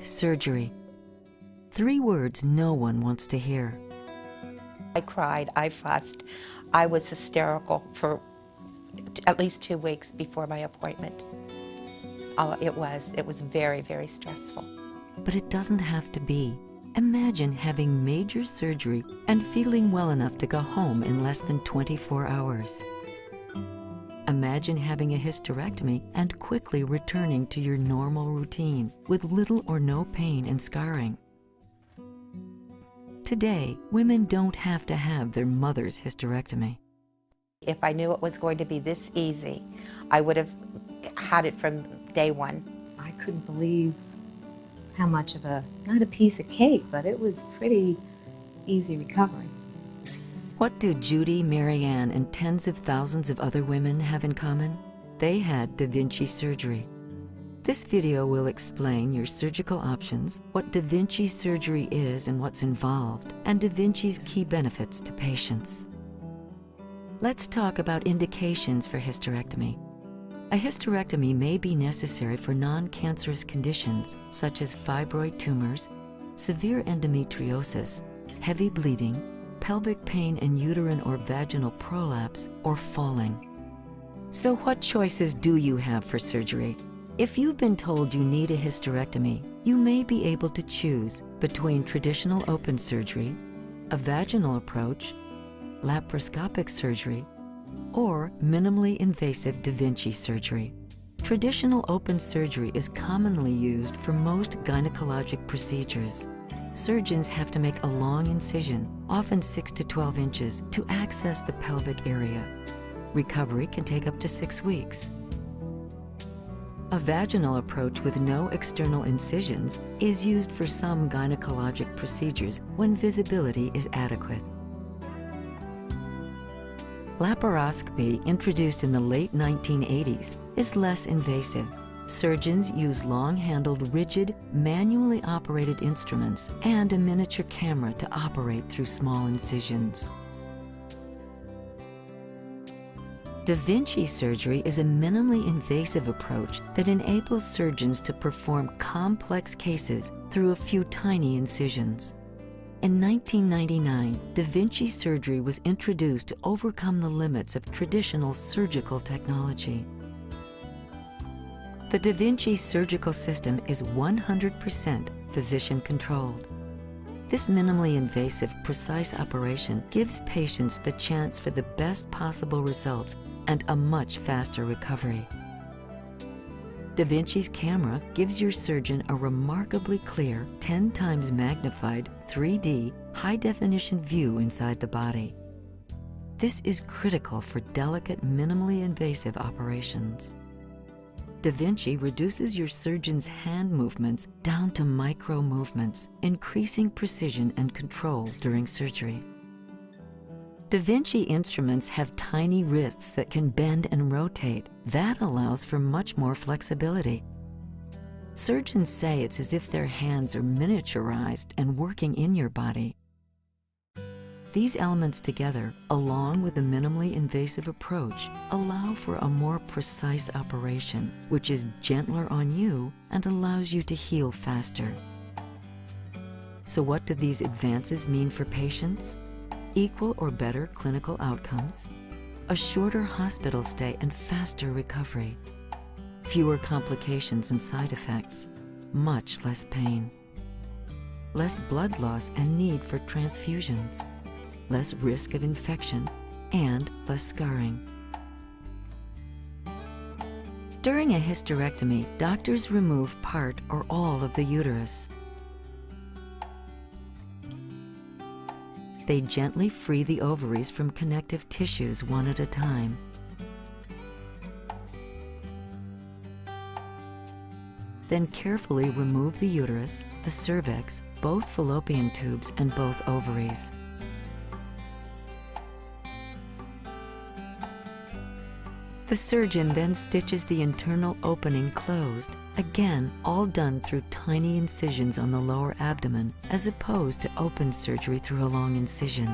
surgery. 3 words no one wants to hear. I cried, I fussed, I was hysterical for at least 2 weeks before my appointment. Oh, it was very, very stressful. But it doesn't have to be. Imagine having major surgery and feeling well enough to go home in less than 24 hours. Imagine having a hysterectomy and quickly returning to your normal routine with little or no pain and scarring. Today, women don't have to have their mother's hysterectomy. If I knew it was going to be this easy, I would have had it from day one. I couldn't believe how much of not a piece of cake, but it was pretty easy recovery. What do Judy, Marianne, and tens of thousands of other women have in common? They had DaVinci surgery. This video will explain your surgical options, what DaVinci surgery is and what's involved, and DaVinci's key benefits to patients. Let's talk about indications for hysterectomy. A hysterectomy may be necessary for non-cancerous conditions such as fibroid tumors, severe endometriosis, heavy bleeding, pelvic pain and uterine or vaginal prolapse, or falling. So what choices do you have for surgery? If you've been told you need a hysterectomy, you may be able to choose between traditional open surgery, a vaginal approach, laparoscopic surgery, or minimally invasive DaVinci surgery. Traditional open surgery is commonly used for most gynecologic procedures. Surgeons have to make a long incision, often 6 to 12 inches, to access the pelvic area. Recovery can take up to 6 weeks. A vaginal approach with no external incisions is used for some gynecologic procedures when visibility is adequate. Laparoscopy, introduced in the late 1980s, is less invasive. Surgeons use long-handled, rigid, manually operated instruments and a miniature camera to operate through small incisions. DaVinci surgery is a minimally invasive approach that enables surgeons to perform complex cases through a few tiny incisions. In 1999, DaVinci surgery was introduced to overcome the limits of traditional surgical technology. The DaVinci surgical system is 100% physician-controlled. This minimally invasive, precise operation gives patients the chance for the best possible results and a much faster recovery. DaVinci's camera gives your surgeon a remarkably clear, 10 times magnified, 3D, high-definition view inside the body. This is critical for delicate, minimally invasive operations. DaVinci reduces your surgeon's hand movements down to micro movements, increasing precision and control during surgery. DaVinci instruments have tiny wrists that can bend and rotate. That allows for much more flexibility. Surgeons say it's as if their hands are miniaturized and working in your body. These elements together, along with a minimally invasive approach, allow for a more precise operation, which is gentler on you and allows you to heal faster. So what do these advances mean for patients? Equal or better clinical outcomes, a shorter hospital stay and faster recovery, fewer complications and side effects, much less pain, less blood loss and need for transfusions, less risk of infection, and less scarring. During a hysterectomy, doctors remove part or all of the uterus. They gently free the ovaries from connective tissues one at a time. Then carefully remove the uterus, the cervix, both fallopian tubes, and both ovaries. The surgeon then stitches the internal opening closed, again all done through tiny incisions on the lower abdomen as opposed to open surgery through a long incision.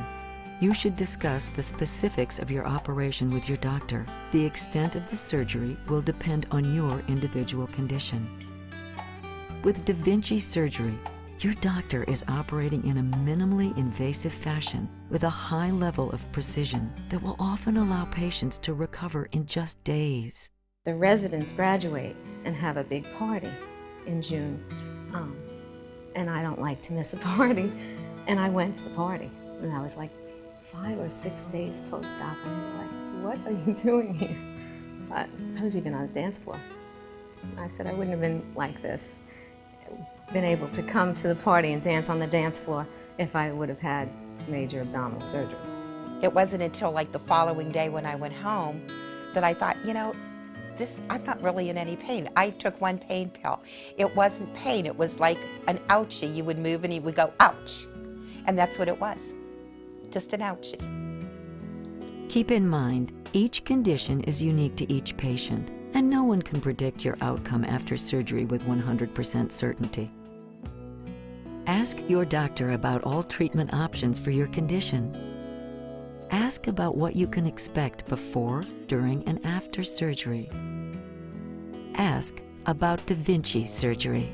You should discuss the specifics of your operation with your doctor. The extent of the surgery will depend on your individual condition. With DaVinci surgery, your doctor is operating in a minimally invasive fashion with a high level of precision that will often allow patients to recover in just days. The residents graduate and have a big party in June, and I don't like to miss a party. And I went to the party, and I was like 5 or 6 days post-op, and they were like, "What are you doing here?" But I was even on the dance floor. I said I wouldn't have been like this, been able to come to the party and dance on the dance floor if I would have had major abdominal surgery. It wasn't until like the following day when I went home that I thought, you know, I'm not really in any pain. I took one pain pill. It wasn't pain, it was like an ouchie. You would move and you would go, ouch. And that's what it was, just an ouchie. Keep in mind, each condition is unique to each patient, and no one can predict your outcome after surgery with 100% certainty. Ask your doctor about all treatment options for your condition. Ask about what you can expect before, during, and after surgery. Ask about DaVinci surgery.